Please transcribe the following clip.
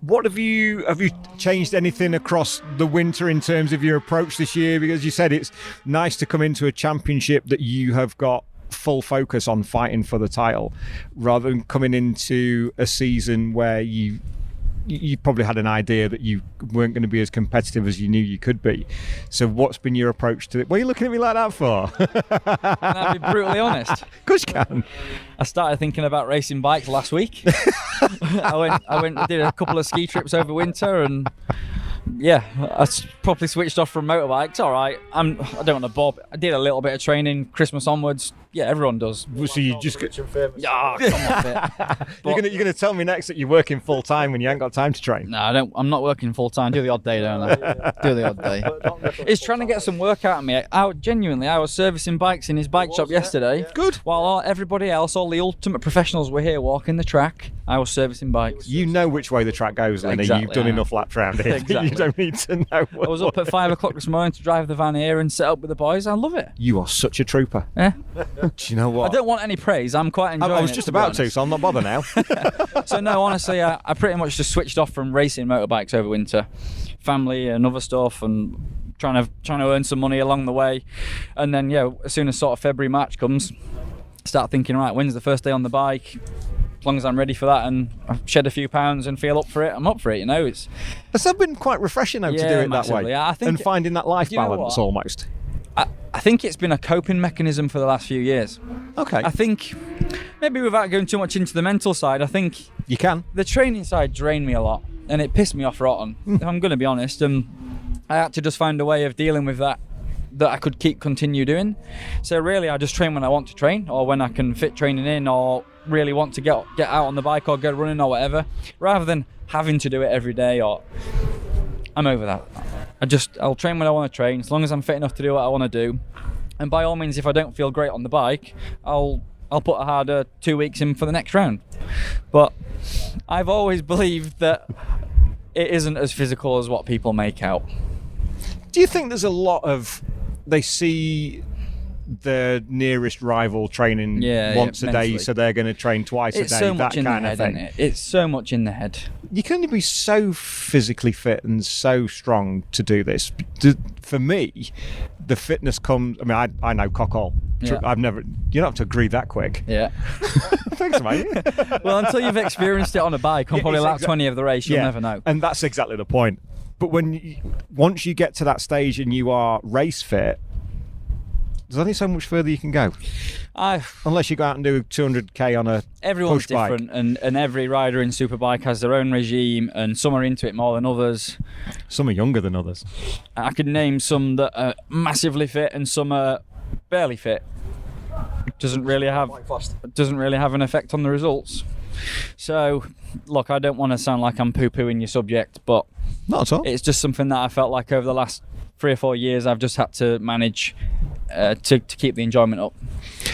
What have you changed anything across the winter in terms of your approach this year? Because you said it's nice to come into a championship that you have got full focus on fighting for the title, rather than coming into a season where you probably had an idea that you weren't going to be as competitive as you knew you could be. So what's been your approach to it? What are you looking at me like that for? Can I be brutally honest? Of course you can. I started thinking about racing bikes last week. I went and did a couple of ski trips over winter, and yeah, I properly switched off from motorbikes. All right, I don't want to bob. I did a little bit of training Christmas onwards. Yeah, everyone does. So you just Yeah, come off it. you're gonna tell me next that you're working full time when you ain't got time to train? No, I don't. I'm not working full time. Do the odd day, don't I? Do the odd day. He's trying to get some work out of me. I was servicing bikes in his bike shop yesterday. Yeah. Good. While everybody else, all the ultimate professionals, were here walking the track, I was servicing bikes. You know which way the track goes, Lenny. Exactly, You've done enough laps round it. Exactly. You don't need to know. I was up at 5 o'clock this morning to drive the van here and set up with the boys. I love it. You are such a trooper. Yeah. Do you know what? I don't want any praise. I'm quite enjoying it. I was just about to, so I'm not bothered now. So no, honestly, I pretty much just switched off from racing motorbikes over winter, family and other stuff, and trying to earn some money along the way. And then as soon as sort of February, March comes, start thinking, right, when's the first day on the bike? As long as I'm ready for that and I've shed a few pounds and feel up for it, I'm up for it. It's that been quite refreshing though to do it massively. that way? Yeah, I think and finding that life balance almost. I think it's been a coping mechanism for the last few years. Okay. I think maybe without going too much into the mental side, I think you can. The training side drained me a lot and it pissed me off rotten. If I'm going to be honest, and I had to just find a way of dealing with that I could continue doing. So really, I just train when I want to train, or when I can fit training in, or really want to get out on the bike or go running or whatever, rather than having to do it every day. Or I'm over that. I'll train when I want to train, as long as I'm fit enough to do what I want to do. And by all means, if I don't feel great on the bike, I'll put a harder 2 weeks in for the next round. But I've always believed that it isn't as physical as what people make out. Do you think there's a lot of, they see the nearest rival training once a day, so they're going to train twice a day, it's so much that in kind the of head, thing? isn't it? It's so much in the head. You can only be so physically fit and so strong to do this. For me, the fitness comes, I know cock all. Yeah. You don't have to agree that quick. Yeah. Thanks, mate. Well, until you've experienced it on a bike on probably lap 20 of the race, you'll never know. And that's exactly the point. But once you get to that stage and you are race fit, there's only so much further you can go. Unless you go out and do 200k on a Everyone's push bike. different, and every rider in Superbike has their own regime, and some are into it more than others. Some are younger than others. I could name some that are massively fit and some are barely fit. Doesn't really have an effect on the results. So, look, I don't want to sound like I'm poo-pooing your subject, but not at all. It's just something that I felt like over the last 3 or 4 years I've just had to manage to keep the enjoyment up.